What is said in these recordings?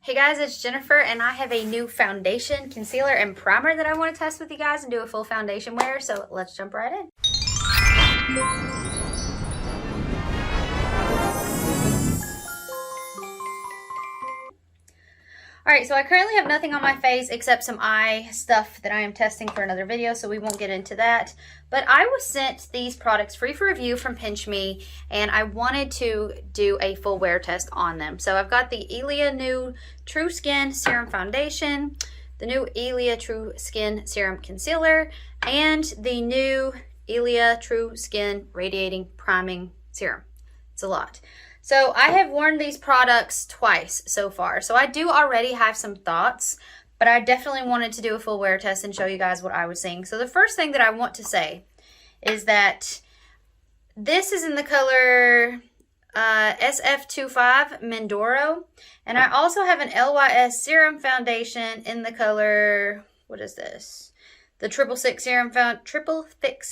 Hey guys, it's Jennifer and I have a new foundation, concealer, and primer that I want to test with you guys and do a full foundation wear, so let's jump right in. Alright, so I currently have nothing on my face except some eye stuff that I am testing for another video, so we won't get into that. But I was sent these products free for review from PINCHMe, and I wanted to do a full wear test on them. So I've got the Ilia New True Skin Serum Foundation, the new Ilia True Skin Serum Concealer, and the new Ilia True Skin Radiating Priming Serum. It's a lot. So I have worn these products twice so far. So I do already have some thoughts, but I definitely wanted to do a full wear test and show you guys what I was seeing. So the first thing that I want to say is that this is in the color SF25 Mindoro. And I also have an LYS Serum Foundation in the color, what is this? The Triple Fix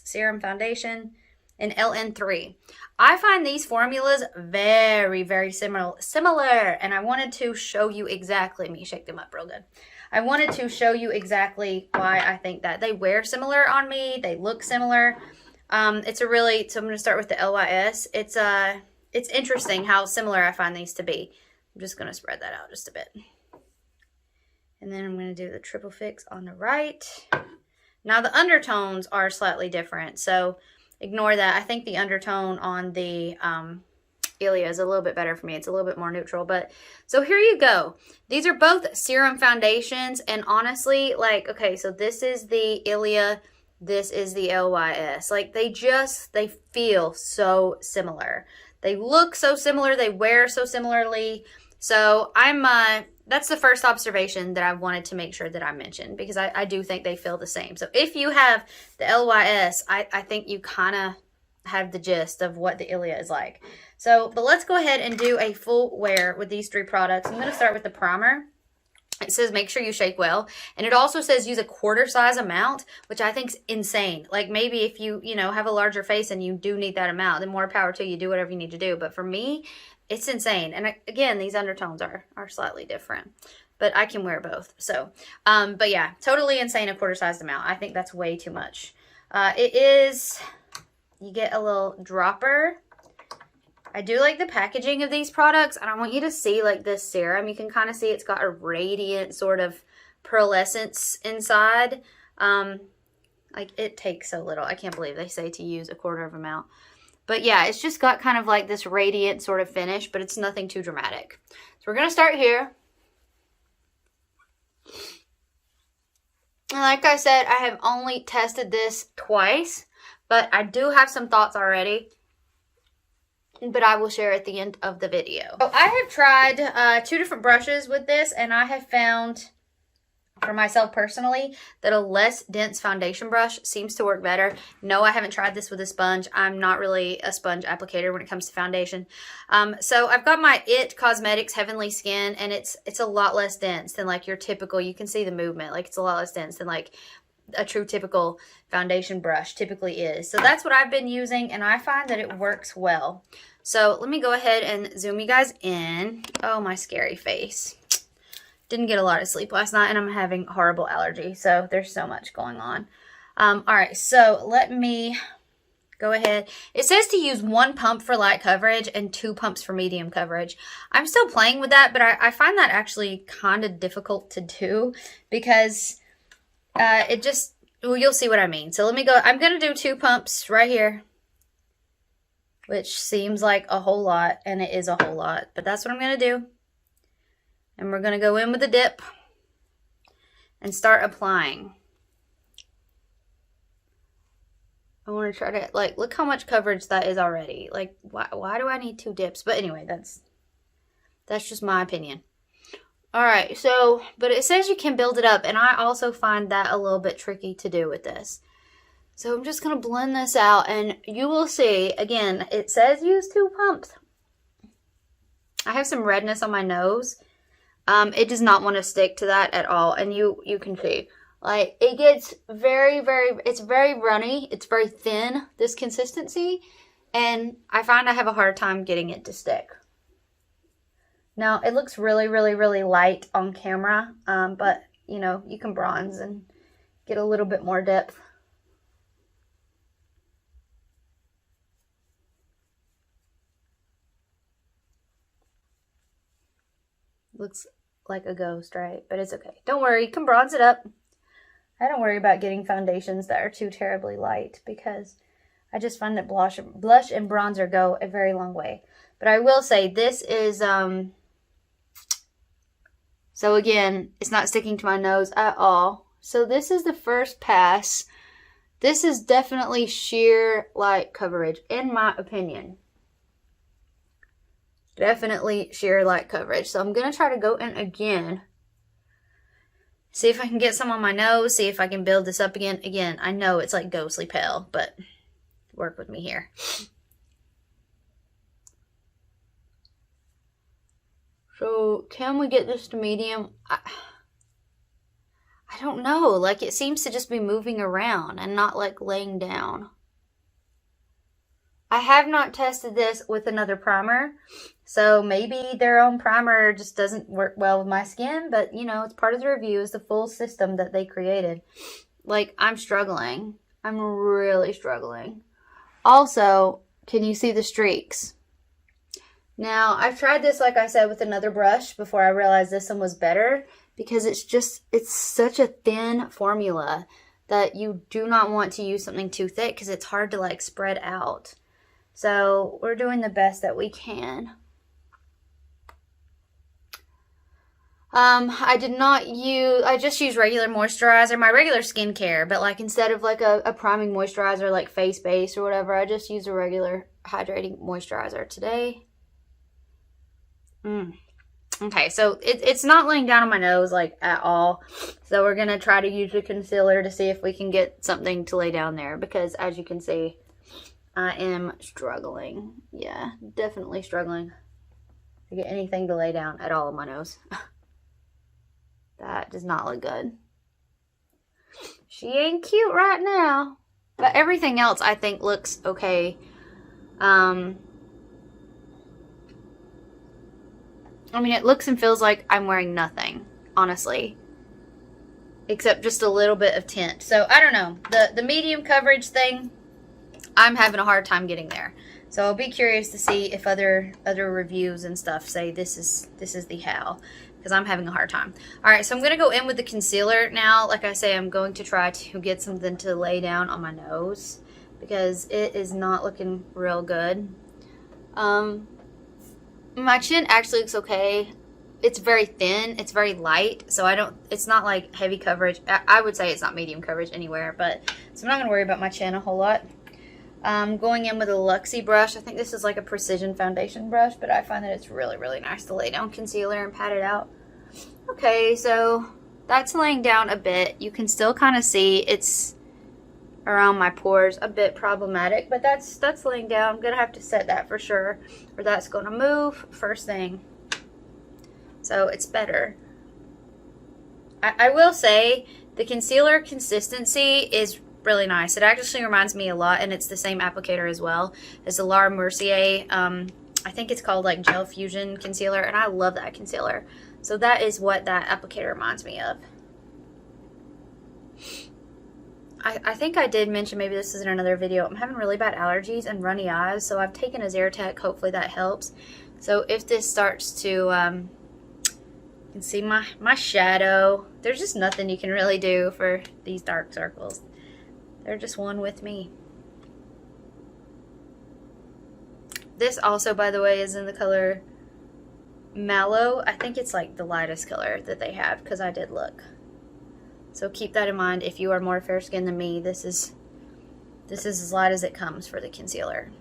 Serum Foundation in LN3. I find these formulas very, very similar, and I wanted to show you exactly, let me shake them up real good. I wanted to show you exactly why I think that. They wear similar on me, they look similar. So I'm going to start with the LYS. It's interesting how similar I find these to be. I'm just going to spread that out just a bit. And then I'm going to do the Triple Fix on the right. Now the undertones are slightly different, so ignore that. I think the undertone on the Ilia is a little bit better for me. It's a little bit more neutral. But so here you go. These are both serum foundations. And honestly, like, okay, so this is the Ilia. This is the LYS. Like, they feel so similar. They look so similar. They wear so similarly. So that's the first observation that I wanted to make sure that I mentioned, because I do think they feel the same. So if you have the LYS, I think you kind of have the gist of what the Ilia is like. So, but let's go ahead and do a full wear with these three products. I'm going to start with the primer. It says make sure you shake well. And it also says use a quarter size amount, which I think is insane. Like, maybe if you have a larger face and you do need that amount, then more power to you. Do whatever you need to do. But for me, it's insane. And again, these undertones are slightly different, but I can wear both. So, but yeah, totally insane, a quarter sized amount. I think that's way too much. You get a little dropper. I do like the packaging of these products, and I want you to see like this serum. You can kind of see it's got a radiant sort of pearlescence inside. Like, it takes so little. I can't believe they say to use a quarter of amount. But yeah, it's just got kind of like this radiant sort of finish, but it's nothing too dramatic. So we're going to start here. And like I said, I have only tested this twice, but I do have some thoughts already, but I will share at the end of the video. So I have tried 2 different brushes with this, and I have found, for myself personally, that a less dense foundation brush seems to work better. No, I haven't tried this with a sponge. I'm not really a sponge applicator when it comes to foundation. So I've got my IT Cosmetics Heavenly Skin, and it's a lot less dense than like your typical, you can see the movement, like it's a lot less dense than like a true typical foundation brush typically is. So that's what I've been using, and I find that it works well. So let me go ahead and zoom you guys in. Oh, my scary face. Didn't get a lot of sleep last night, and I'm having horrible allergy, so there's so much going on. All right, so let me go ahead. It says to use 1 pump for light coverage and 2 pumps for medium coverage. I'm still playing with that, but I find that actually kind of difficult to do, because well, you'll see what I mean. So let me go. I'm going to do 2 pumps right here, which seems like a whole lot, and it is a whole lot, but that's what I'm going to do. And we're going to go in with a dip and start applying. I want to try to, like, look how much coverage that is already. Like, why do I need 2 dips? But anyway, that's just my opinion. All right, so, but it says you can build it up, and I also find that a little bit tricky to do with this. So I'm just going to blend this out, and you will see, again, it says use 2 pumps. I have some redness on my nose. It does not want to stick to that at all. And you can see, like, it gets it's very runny. It's very thin, this consistency. And I find I have a hard time getting it to stick. Now, it looks really, really, really light on camera, but, you know, you can bronze and get a little bit more depth. Looks like a ghost, right? But it's okay. Don't worry, you can bronze it up. I don't worry about getting foundations that are too terribly light because I just find that blush and bronzer go a very long way. But I will say this is, so again, it's not sticking to my nose at all. So this is the first pass. This is definitely sheer light coverage, in my opinion. Definitely sheer light coverage. So I'm going to try to go in again. See if I can get some on my nose. See if I can build this up again. Again, I know it's like ghostly pale, but work with me here. So can we get this to medium? I don't know. Like it seems to just be moving around and not like laying down. I have not tested this with another primer, so maybe their own primer just doesn't work well with my skin, but you know, it's part of the review, is the full system that they created. Like, I'm struggling. I'm really struggling. Also, can you see the streaks? Now, I've tried this, like I said, with another brush before I realized this one was better, because it's such a thin formula that you do not want to use something too thick because it's hard to like spread out. So we're doing the best that we can. I just use regular moisturizer, my regular skincare, but like instead of like a priming moisturizer like face base or whatever, I just use a regular hydrating moisturizer today. Okay, so it's not laying down on my nose like at all. So we're going to try to use a concealer to see if we can get something to lay down there, because as you can see, I am struggling. Yeah, definitely struggling to get anything to lay down at all on my nose. That does not look good. She ain't cute right now. But everything else I think looks okay. I mean, it looks and feels like I'm wearing nothing, honestly. Except just a little bit of tint. So, I don't know. The medium coverage thing, I'm having a hard time getting there. So, I'll be curious to see if other reviews and stuff say this is the how. Because I'm having a hard time. Alright, so I'm going to go in with the concealer now. Like I say, I'm going to try to get something to lay down on my nose. Because it is not looking real good. My chin actually looks okay. It's very thin. It's very light. So it's not like heavy coverage. I would say it's not medium coverage anywhere. So I'm not going to worry about my chin a whole lot. Going in with a Luxie brush. I think this is like a precision foundation brush, but I find that it's really, really nice to lay down concealer and pat it out. Okay, so that's laying down a bit. You can still kind of see it's around my pores, a bit problematic, but that's laying down. I'm gonna have to set that for sure, or that's gonna move first thing. So it's better. I will say the concealer consistency is really nice. It actually reminds me a lot, and it's the same applicator as well as the Laura Mercier. I think it's called like Gel Fusion Concealer, and I love that concealer. So that is what that applicator reminds me of. I think I did mention, maybe this is in another video, I'm having really bad allergies and runny eyes, so I've taken a Zyrtec. Hopefully that helps. So if this starts to, you can see my shadow. There's just nothing you can really do for these dark circles. They're just one with me. This also, by the way, is in the color Mallow. I think it's like the lightest color that they have, because I did look. So keep that in mind if you are more fair skinned than me. This is as light as it comes for the concealer.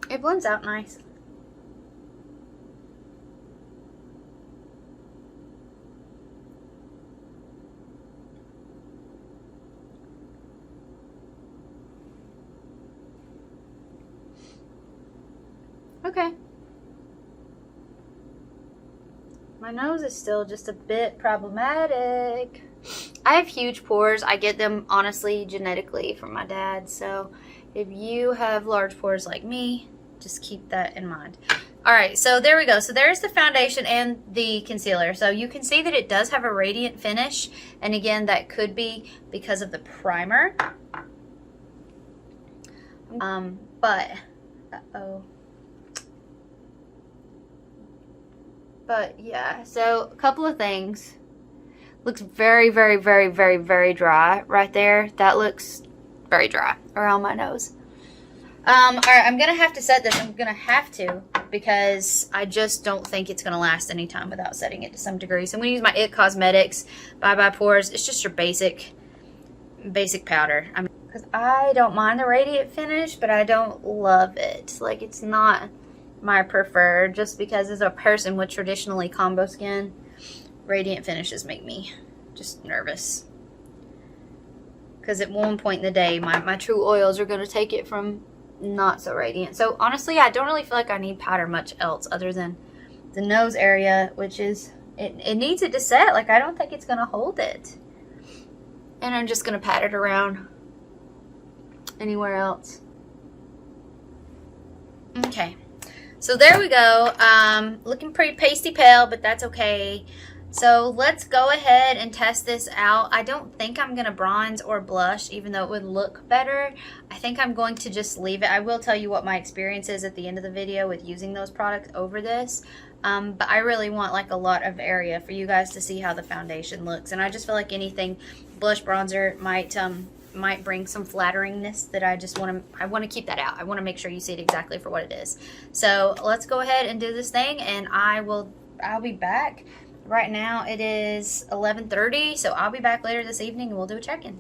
It blends out nice. Okay. My nose is still just a bit problematic. I have huge pores. I get them, honestly, genetically from my dad. So if you have large pores like me, just keep that in mind. All right, so there we go. So there's the foundation and the concealer. So you can see that it does have a radiant finish. And again, that could be because of the primer. But yeah, so a couple of things. Looks very, very, very, very, very dry right there. That looks very dry around my nose. All right, I'm going to have to set this. I'm going to have to because I just don't think it's going to last any time without setting it to some degree. So I'm going to use my IT Cosmetics Bye Bye Pores. It's just your basic powder. I mean, because I don't mind the radiant finish, but I don't love it. Like, it's not my preferred, just because as a person with traditionally combo skin, radiant finishes make me just nervous. Because at one point in the day, my true oils are going to take it from not so radiant. So honestly, I don't really feel like I need powder much else other than the nose area, which is, it needs it to set. Like, I don't think it's going to hold it. And I'm just going to pat it around anywhere else. Okay. So there we go. Looking pretty pasty pale, but that's okay. So let's go ahead and test this out. I don't think I'm going to bronze or blush, even though it would look better. I think I'm going to just leave it. I will tell you what my experience is at the end of the video with using those products over this. But I really want like a lot of area for you guys to see how the foundation looks. And I just feel like anything blush bronzer might bring some flatteringness that I just want to keep that out. I want to make sure you see it exactly for what it is. So let's go ahead and do this thing, and I'll be back. Right now it is 11:30, so I'll be back later this evening and we'll do a check-in.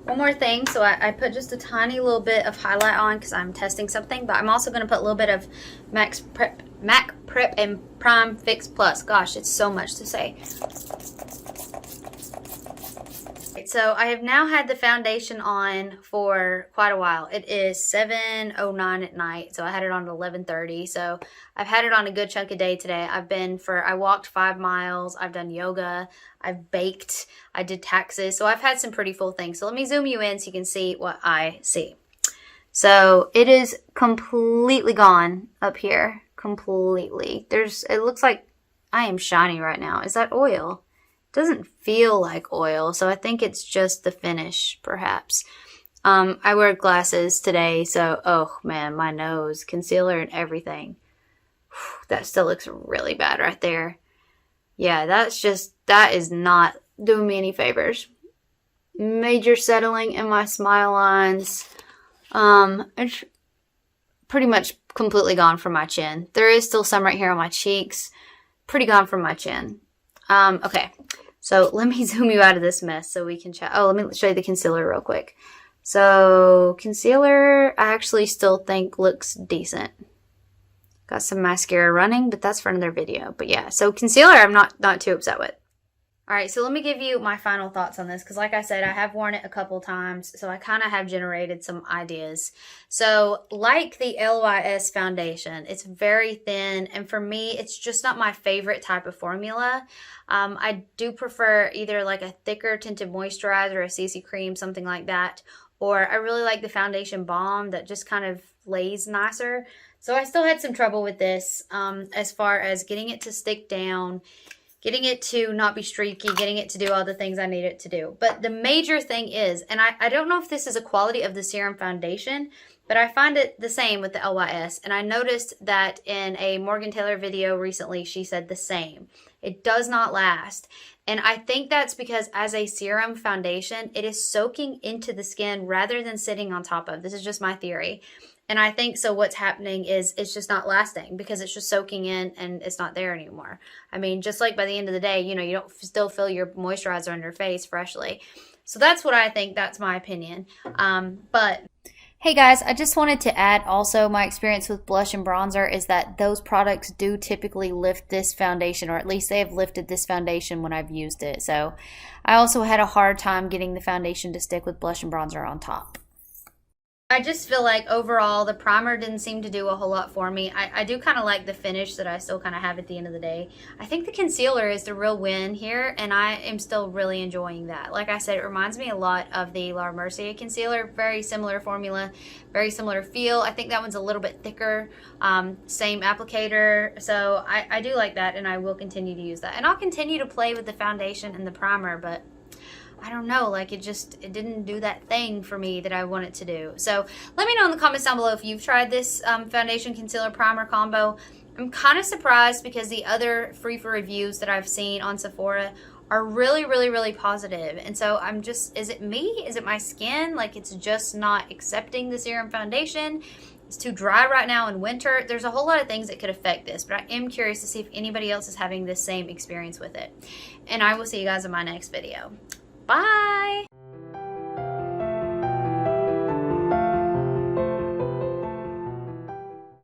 One more thing, so I put just a tiny little bit of highlight on because I'm testing something, but I'm also going to put a little bit of MAC Prep and Prime Fix Plus. Gosh, it's so much to say. So I have now had the foundation on for quite a while. It is 7:09 at night, so I had it on at 11:30. So I've had it on a good chunk of day today. I walked 5 miles. I've done yoga. I've baked. I did taxes. So I've had some pretty full things. So let me zoom you in so you can see what I see. So it is completely gone up here. Completely. It looks like I am shiny right now. Is that oil? Doesn't feel like oil, so I think it's just the finish, perhaps. I wear glasses today, so, oh man, my nose, concealer and everything. That still looks really bad right there. Yeah, that is not doing me any favors. Major settling in my smile lines. It's pretty much completely gone from my chin. There is still some right here on my cheeks. Pretty gone from my chin. Okay, so let me zoom you out of this mess so we can chat. Oh, let me show you the concealer real quick. So concealer, I actually still think looks decent. Got some mascara running, but that's for another video. But yeah, so concealer I'm not too upset with. All right, so let me give you my final thoughts on this because like I said, I have worn it a couple times, so I kind of have generated some ideas. So like the LYS foundation, it's very thin, and for me, it's just not my favorite type of formula. I do prefer either like a thicker tinted moisturizer, a CC cream, something like that, or I really like the foundation balm that just kind of lays nicer. So I still had some trouble with this as far as getting it to stick down, getting it to not be streaky, getting it to do all the things I need it to do. But the major thing is, and I don't know if this is a quality of the serum foundation, but I find it the same with the LYS. And I noticed that in a Morgan Taylor video recently, she said the same. It does not last. And I think that's because as a serum foundation, it is soaking into the skin rather than sitting on top of. This is just my theory. And I think so what's happening is it's just not lasting because it's just soaking in and it's not there anymore. I mean, just like by the end of the day, you know, you don't still feel your moisturizer on your face freshly. So that's what I think. That's my opinion. But hey guys, I just wanted to add also my experience with blush and bronzer is that those products do typically lift this foundation, or at least they have lifted this foundation when I've used it. So I also had a hard time getting the foundation to stick with blush and bronzer on top. I just feel like overall the primer didn't seem to do a whole lot for me. I do kind of like the finish that I still kind of have at the end of the day. I think the concealer is the real win here, and I am still really enjoying that. Like I said, it reminds me a lot of the Laura Mercier concealer. Very similar formula, very similar feel. I think that one's a little bit thicker, same applicator. So I do like that, and I will continue to use that. And I'll continue to play with the foundation and the primer, but I don't know, like it didn't do that thing for me that I want it to do. So let me know in the comments down below if you've tried this foundation concealer primer combo. I'm kind of surprised because the other free for reviews that I've seen on Sephora are really, really, really positive. And so I'm just, is it me? Is it my skin? Like it's just not accepting the serum foundation. It's too dry right now in winter. There's a whole lot of things that could affect this, but I am curious to see if anybody else is having this same experience with it. And I will see you guys in my next video. Bye!